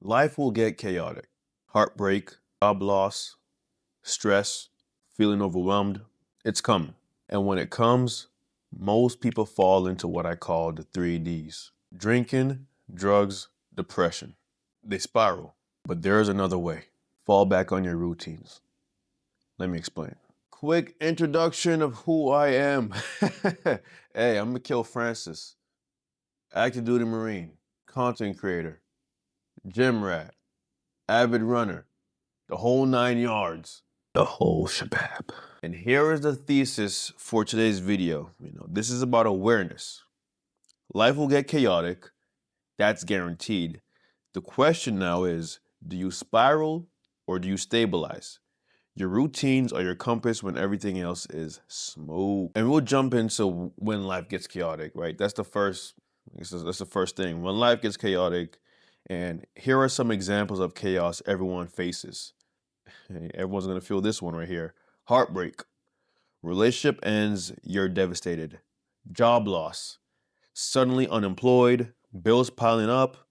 Life will get chaotic. Heartbreak, job loss, stress, feeling overwhelmed. It's coming. And when it comes, most people fall into what I call the 3Ds. Drinking, drugs, depression. They spiral. But there is another way. Fall back on your routines. Let me explain. Quick introduction of who I am. Hey, I'm Mikhail Francis, active duty Marine, content creator, gym rat, avid runner, the whole 9 yards, the whole shabab. And here is the thesis for today's video. This is about awareness. Life will get chaotic, that's guaranteed. The question now is, do you spiral or do you stabilize? Your routines are your compass when everything else is smooth. And we'll jump into when life gets chaotic, right? That's the first thing. When life gets chaotic, and here are some examples of chaos everyone faces. Everyone's gonna feel this one right here. Heartbreak. Relationship ends, you're devastated. Job loss. Suddenly unemployed, bills piling up,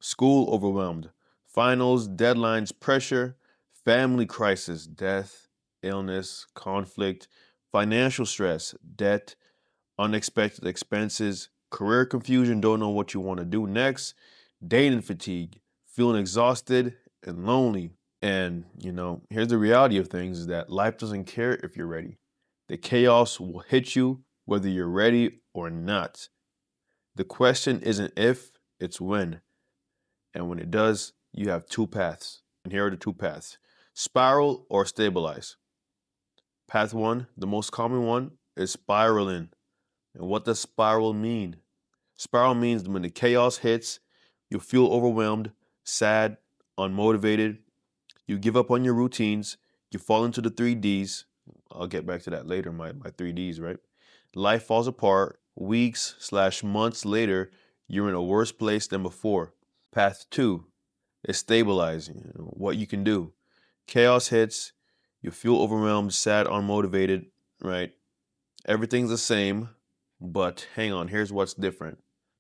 school overwhelmed, finals, deadlines, pressure, family crisis, death, illness, conflict, financial stress, debt, unexpected expenses, career confusion, don't know what you want to do next, dating fatigue, feeling exhausted and lonely. And, here's the reality of things is that life doesn't care if you're ready. The chaos will hit you whether you're ready or not. The question isn't if, it's when. And when it does, you have two paths. And here are the two paths. Spiral or stabilize. Path one, the most common one, is spiraling. And what does spiral mean? Spiral means when the chaos hits, you feel overwhelmed, sad, unmotivated. You give up on your routines. You fall into the 3Ds. I'll get back to that later, my 3Ds, right? Life falls apart. Weeks/months later, you're in a worse place than before. Path two is stabilizing, what you can do. Chaos hits, you feel overwhelmed, sad, unmotivated, right? Everything's the same, but hang on, here's what's different.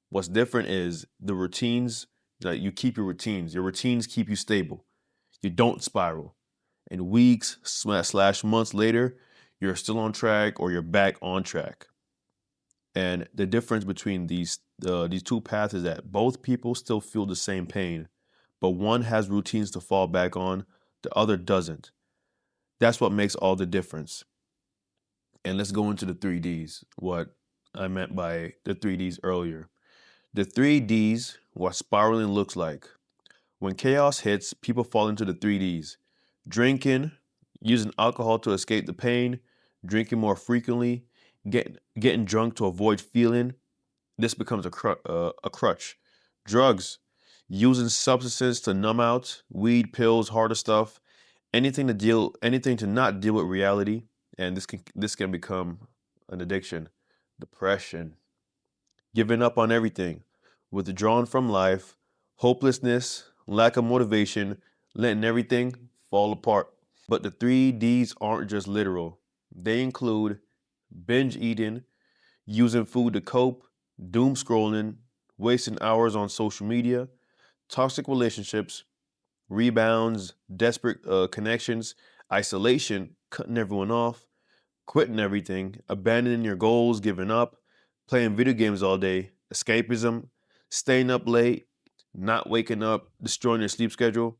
What's different is the routines, that you keep your routines. Your routines keep you stable. You don't spiral. And weeks/months later, you're still on track or you're back on track. And the difference between these two paths is that both people still feel the same pain, but one has routines to fall back on, the other doesn't. That's what makes all the difference. And let's go into the 3Ds, what I meant by the 3Ds earlier. The 3Ds, what spiraling looks like. When chaos hits, people fall into the 3Ds. Drinking, using alcohol to escape the pain, drinking more frequently, getting drunk to avoid feeling. This becomes a crutch. Drugs, using substances to numb out, weed, pills, harder stuff, anything to not deal with reality, and this can become an addiction. Depression, giving up on everything, withdrawn from life, hopelessness, lack of motivation, letting everything fall apart. But the 3Ds aren't just literal. They include binge eating, using food to cope, doom scrolling, wasting hours on social media, toxic relationships, rebounds, desperate connections, isolation, cutting everyone off, quitting everything, abandoning your goals, giving up, playing video games all day, escapism, staying up late, not waking up, destroying your sleep schedule.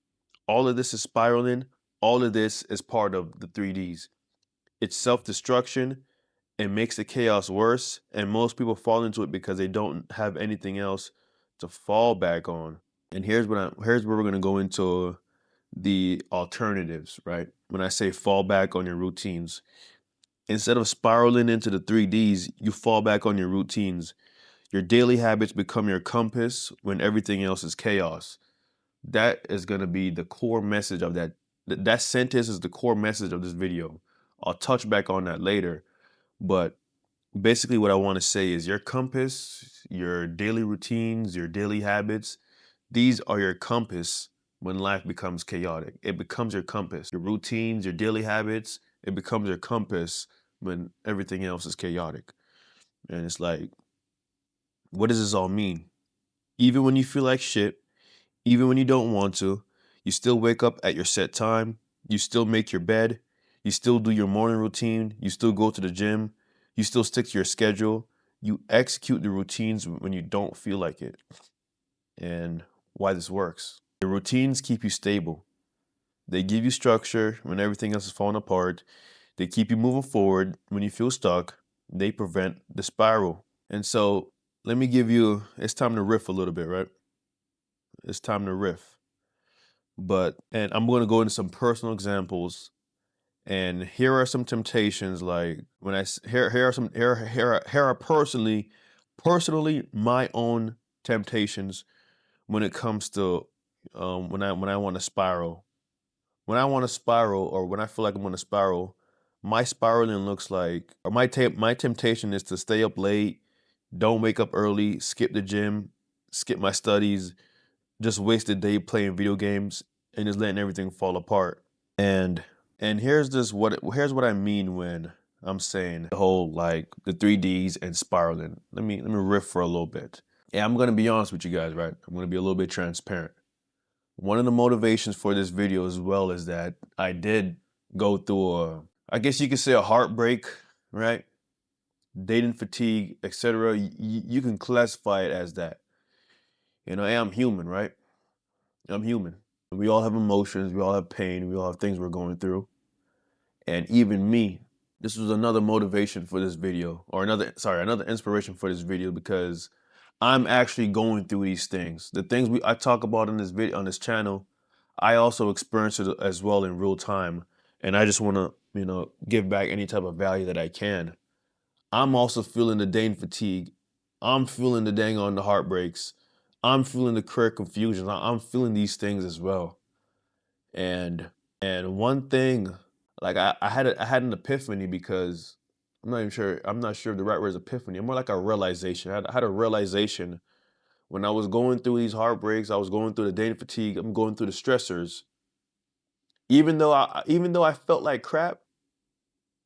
All of this is spiraling. All of this is part of the 3Ds. It's self-destruction. It makes the chaos worse, and most people fall into it because they don't have anything else to fall back on. And here's where we're gonna go into the alternatives, right? When I say fall back on your routines, instead of spiraling into the 3Ds, you fall back on your routines. Your daily habits become your compass when everything else is chaos. That is gonna be the core message of that. That sentence is the core message of this video. I'll touch back on that later, but basically what I want to say is your compass, your daily routines, your daily habits, these are your compass when life becomes chaotic. It becomes your compass. Your routines, your daily habits, it becomes your compass when everything else is chaotic. And it's like, what does this all mean? Even when you feel like shit, Even when you don't want to, you still wake up at your set time, you still make your bed, you still do your morning routine, you still go to the gym, you still stick to your schedule, you execute the routines when you don't feel like it. And why this works. The routines keep you stable. They give you structure when everything else is falling apart. They keep you moving forward when you feel stuck. They prevent the spiral. And so let me give you, it's time to riff a little bit, right? It's time to riff. And I'm going to go into some personal examples. And here are some temptations. Like here are personally my own temptations when it comes to when I want to spiral. When I want to spiral, or when I feel like I'm going to spiral, my spiraling looks like, or my temptation is to stay up late, don't wake up early, skip the gym, skip my studies, just waste the day playing video games and just letting everything fall apart. And here's what I mean when I'm saying the whole, like, the 3Ds and spiraling. Let me riff for a little bit. Yeah, I'm gonna be honest with you guys, right? I'm gonna be a little bit transparent. One of the motivations for this video as well is that I did go through I guess you could say, a heartbreak, right? Dating fatigue, etc. You can classify it as that. Hey, I'm human, right? I'm human. We all have emotions, we all have pain, we all have things we're going through. And even me, this was another motivation for this video, or another inspiration for this video, because I'm actually going through these things. The things I talk about in this video, on this channel, I also experience it as well in real time. And I just want to, give back any type of value that I can. I'm also feeling the dang fatigue. I'm feeling the dang on the heartbreaks. I'm feeling the career confusion. I'm feeling these things as well. And one thing, like, I had an epiphany, because I'm not sure if the right word is epiphany. More like a realization. I had a realization when I was going through these heartbreaks, I was going through the dating fatigue, I'm going through the stressors. Even though I felt like crap,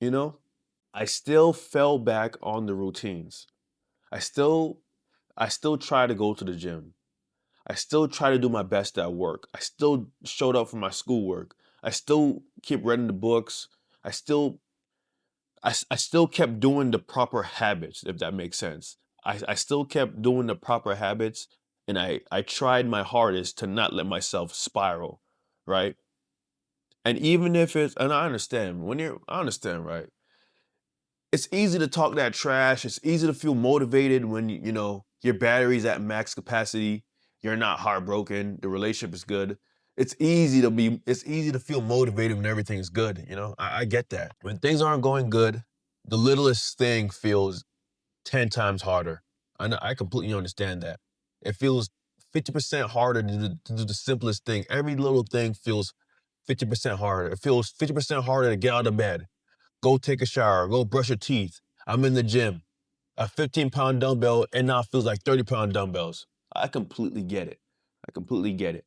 you know, I still fell back on the routines. I still try to go to the gym. I still try to do my best at work. I still showed up for my schoolwork. I still keep reading the books. I still I still kept doing the proper habits, if that makes sense. I still kept doing the proper habits, and I tried my hardest to not let myself spiral, right? And even if it's, and I understand, right? It's easy to talk that trash. It's easy to feel motivated when your battery's at max capacity. You're not heartbroken. The relationship is good. It's easy to feel motivated when everything's good. I get that. When things aren't going good, the littlest thing feels 10 times harder. I completely understand that. It feels 50% harder to do the simplest thing. Every little thing feels 50% harder. It feels 50% harder to get out of bed, go take a shower, go brush your teeth. I'm in the gym. A 15-pound dumbbell, and now it feels like 30-pound dumbbells. I completely get it. I completely get it.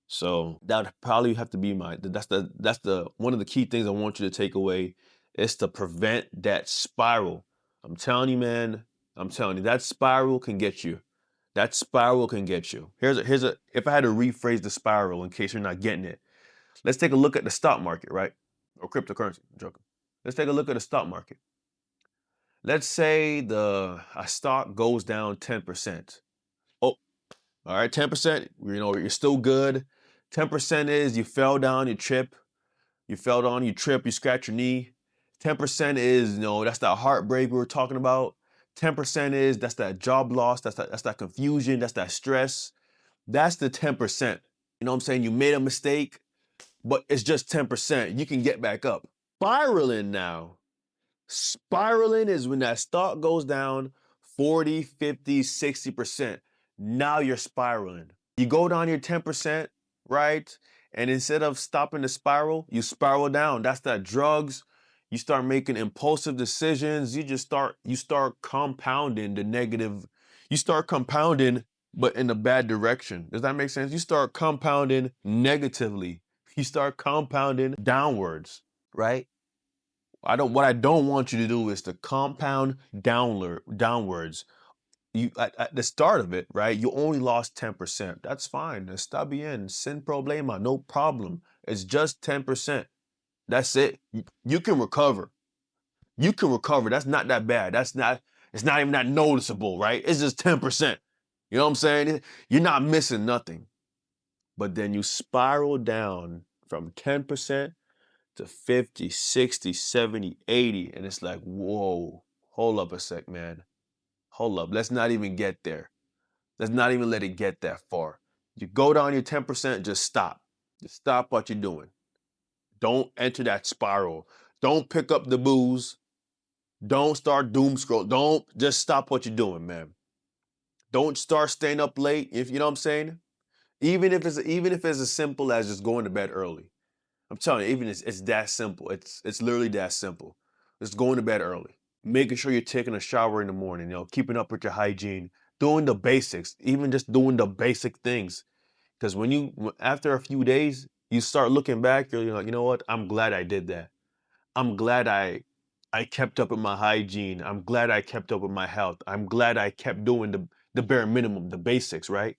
So that would probably have to be that's the one of the key things I want you to take away, is to prevent that spiral. I'm telling you, man. I'm telling you, that spiral can get you. That spiral can get you. If I had to rephrase the spiral in case you're not getting it, let's take a look at the stock market, right? Or cryptocurrency. I'm joking. Let's take a look at the stock market. Let's say a stock goes down 10%. Oh, all right, 10%, you're still good. 10% is you fell down, you trip, you trip, you scratch your knee. 10% is, that's that heartbreak we were talking about. 10% is, that's that job loss, that's that confusion, that's that stress. That's the 10%. You know what I'm saying? You made a mistake, but it's just 10%. You can get back up. Spiraling now. Spiraling is when that stock goes down 40, 50, 60%. Now you're spiraling. You go down your 10%, right? And instead of stopping the spiral, you spiral down. That's that drugs. You start making impulsive decisions. You start compounding the negative. You start compounding, but in a bad direction. Does that make sense? You start compounding negatively. You start compounding downwards, right? What I don't want you to do is to compound downwards. you at the start of it, right? You only lost 10%. That's fine. Está bien, sin problema, no problem. It's just 10%. That's it. You can recover. You can recover. That's not that bad. It's not even that noticeable, right? It's just 10%. You know what I'm saying? You're not missing nothing. But then you spiral down from 10% to 50, 60, 70, 80. And it's like, whoa, hold up a sec, man. Hold up. Let's not even get there. Let's not even let it get that far. You go down your 10%, just stop. Just stop what you're doing. Don't enter that spiral. Don't pick up the booze. Don't start doom scroll. Don't just stop what you're doing, man. Don't start staying up late. If you know what I'm saying. Even if it's as simple as just going to bed early. I'm telling you, even it's that simple. It's literally that simple. Just going to bed early. Making sure you're taking a shower in the morning. Keeping up with your hygiene. Doing the basics. Even just doing the basic things. Because after a few days, you start looking back. You're like, you know what? I'm glad I did that. I'm glad I kept up with my hygiene. I'm glad I kept up with my health. I'm glad I kept doing the bare minimum, the basics, right?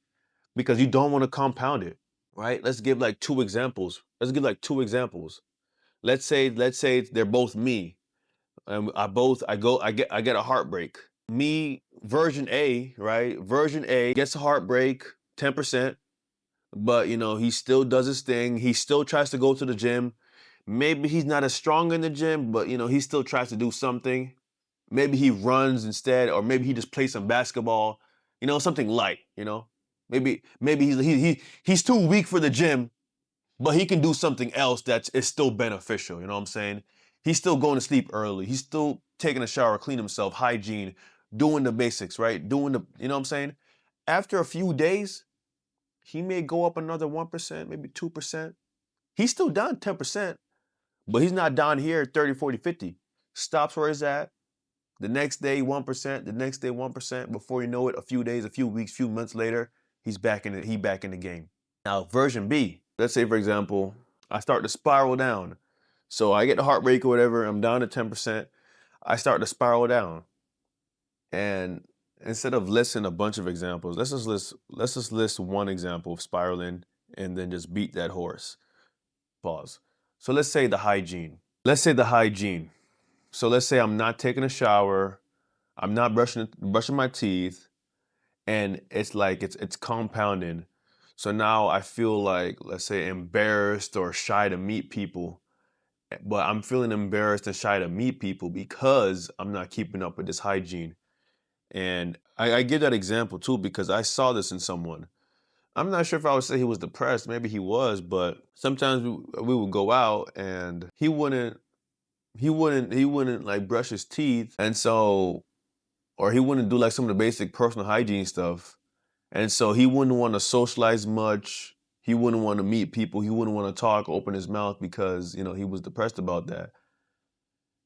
Because you don't want to compound it, right? Let's give like two examples. Let's say they're both me. And I get a heartbreak. Me, version A, right? Version A gets a heartbreak, 10%, but he still does his thing. He still tries to go to the gym. Maybe he's not as strong in the gym, but he still tries to do something. Maybe he runs instead, or maybe he just plays some basketball. Something light. Maybe he's too weak for the gym, but he can do something else that is still beneficial. You know what I'm saying? He's still going to sleep early. He's still taking a shower, clean himself, hygiene, doing the basics, right? You know what I'm saying? After a few days, he may go up another 1%, maybe 2%. He's still down 10%, but he's not down here 30, 40, 50. Stops where he's at. The next day, 1%. The next day, 1%. Before you know it, a few days, a few weeks, few months later, he's back in the game. Now, version B, let's say, for example, I start to spiral down. So I get the heartbreak or whatever. I'm down to 10%. I start to spiral down. And instead of listing a bunch of examples, let's just list one example of spiraling and then just beat that horse. Pause. So let's say the hygiene. So let's say I'm not taking a shower, I'm not brushing my teeth, and it's like it's compounding. So now I feel like, let's say, embarrassed or shy to meet people. But I'm feeling embarrassed and shy to meet people because I'm not keeping up with this hygiene. And I give that example too because I saw this in someone. I'm not sure if I would say he was depressed. Maybe he was, but sometimes we would go out and he wouldn't like brush his teeth, and so, or he wouldn't do like some of the basic personal hygiene stuff, and so he wouldn't want to socialize much. He wouldn't want to meet people. He wouldn't want to talk, open his mouth because he was depressed about that.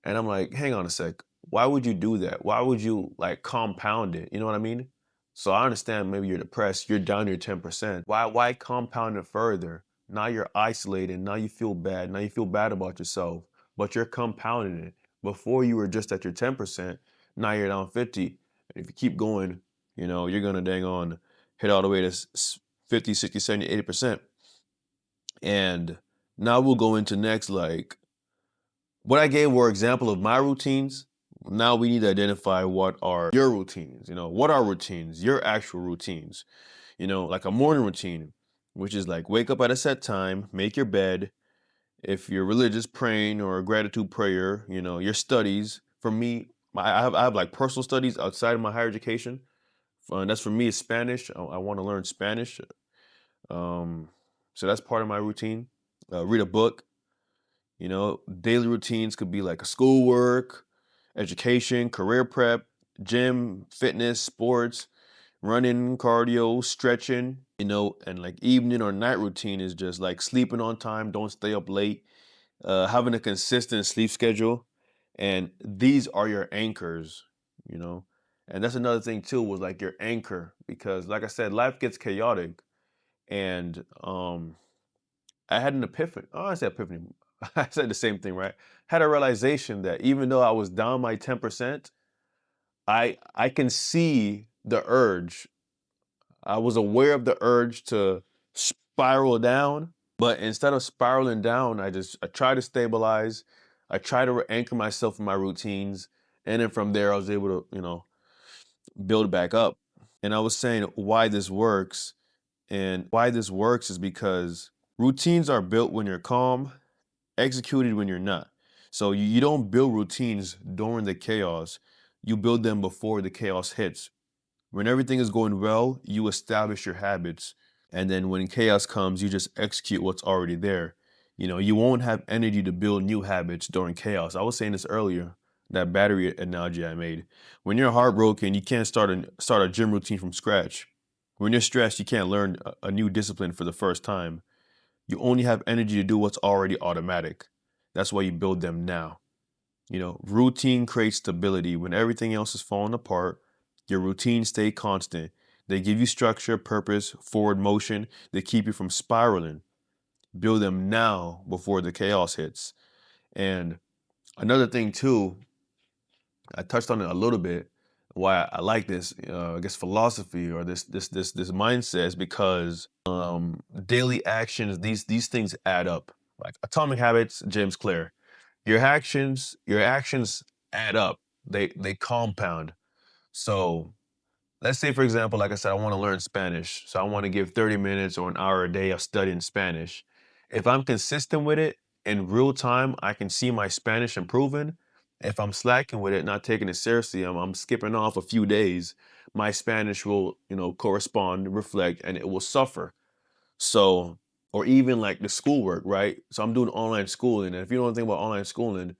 And I'm like, hang on a sec. Why would you do that? Why would you like compound it? You know what I mean? So I understand maybe you're depressed, you're down your 10%. Why compound it further? Now you're isolated, now you feel bad, now you feel bad about yourself, but you're compounding it. Before you were just at your 10%, now you're down 50. And if you keep going, you're gonna dang on hit all the way to 50, 60, 70, 80%. And now we'll go into next, like, what I gave were example of my routines. Now we need to identify what are your routines. What are routines? Your actual routines. Like a morning routine, which is like wake up at a set time, make your bed. If you're religious, praying or a gratitude prayer, your studies. For me, I have like personal studies outside of my higher education. That's for me is Spanish. I want to learn Spanish. Um, so that's part of my routine. Read a book. Daily routines could be like schoolwork, education, career prep, gym, fitness, sports, running, cardio, stretching, and like evening or night routine is just like sleeping on time, don't stay up late, having a consistent sleep schedule. And these are your anchors, you know. And that's another thing too, was like your anchor, because like I said, life gets chaotic. And I had an epiphany. Oh, I said epiphany. I said the same thing, right? Had a realization that even though I was down my 10%, I can see the urge. I was aware of the urge to spiral down, but instead of spiraling down, I try to stabilize. I try to anchor myself in my routines, and then from there I was able to, build back up. And I was saying why this works, and why this works is because routines are built when you're calm, executed when you're not. So you don't build routines during the chaos. You build them before the chaos hits. When everything is going well, you establish your habits. And then when chaos comes, you just execute what's already there. You won't have energy to build new habits during chaos. I was saying this earlier, that battery analogy I made. When you're heartbroken, you can't start a gym routine from scratch. When you're stressed, you can't learn a new discipline for the first time. You only have energy to do what's already automatic. That's why you build them now. Routine creates stability. When everything else is falling apart, your routines stay constant. They give you structure, purpose, forward motion. They keep you from spiraling. Build them now before the chaos hits. And another thing too, I touched on it a little bit. Why I like this, I guess, philosophy or this mindset is because daily actions, these things add up. Like Atomic Habits, James Clear. Your actions add up. They compound. So let's say, for example, like I said, I want to learn Spanish. So I want to give 30 minutes or an hour a day of studying Spanish. If I'm consistent with it in real time, I can see my Spanish improving. If I'm slacking with it, not taking it seriously, I'm skipping off a few days, my Spanish will, correspond, reflect, and it will suffer. So, or even like the schoolwork, right? So I'm doing online schooling. And if you know anything about online schooling,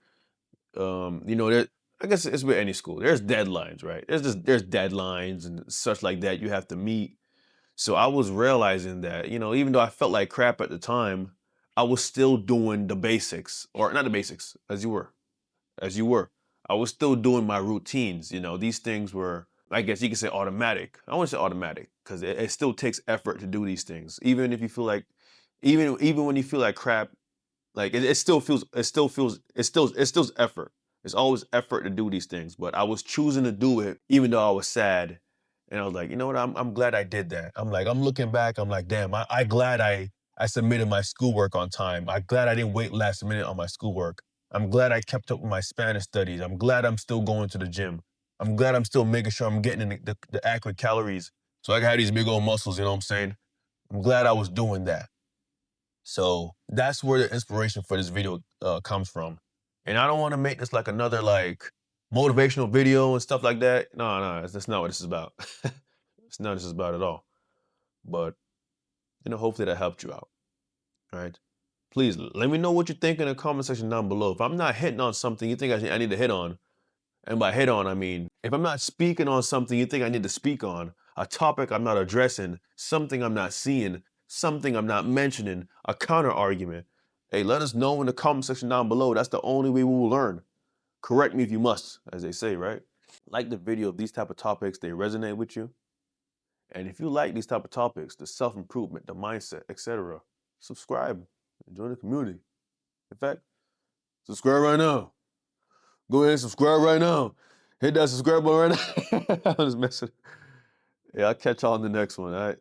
there, I guess it's with any school. There's deadlines, right? There's deadlines and such like that you have to meet. So I was realizing that, even though I felt like crap at the time, I was still doing the basics, or not the basics, as you were. I was still doing my routines. These things were, I guess you could say, automatic. I want to say automatic because it still takes effort to do these things. Even if you feel like, even when you feel like crap, like it still feels effort. It's always effort to do these things, but I was choosing to do it even though I was sad. And I was like, you know what? I'm glad I did that. I'm looking back, I'm like, damn, I glad I submitted my schoolwork on time. I'm glad I didn't wait last minute on my schoolwork. I'm glad I kept up with my Spanish studies. I'm glad I'm still going to the gym. I'm glad I'm still making sure I'm getting in the accurate calories so I can have these big old muscles, you know what I'm saying? I'm glad I was doing that. So that's where the inspiration for this video comes from. And I don't want to make this like another like motivational video and stuff like that. No, no, that's not what this is about. It's not what this is about at all. But hopefully that helped you out. All right. Please let me know what you think in the comment section down below. If I'm not hitting on something you think I need to hit on, and by hit on, I mean, if I'm not speaking on something you think I need to speak on, a topic I'm not addressing, something I'm not seeing, something I'm not mentioning, a counter argument, hey, let us know in the comment section down below. That's the only way we will learn. Correct me if you must, as they say, right? Like the video if these type of topics, they resonate with you. And if you like these type of topics, the self-improvement, the mindset, etc., subscribe and join the community. In fact, subscribe right now. Go ahead and subscribe right now. Hit that subscribe button right now. I'm just messing. Yeah, I'll catch y'all in the next one, all right?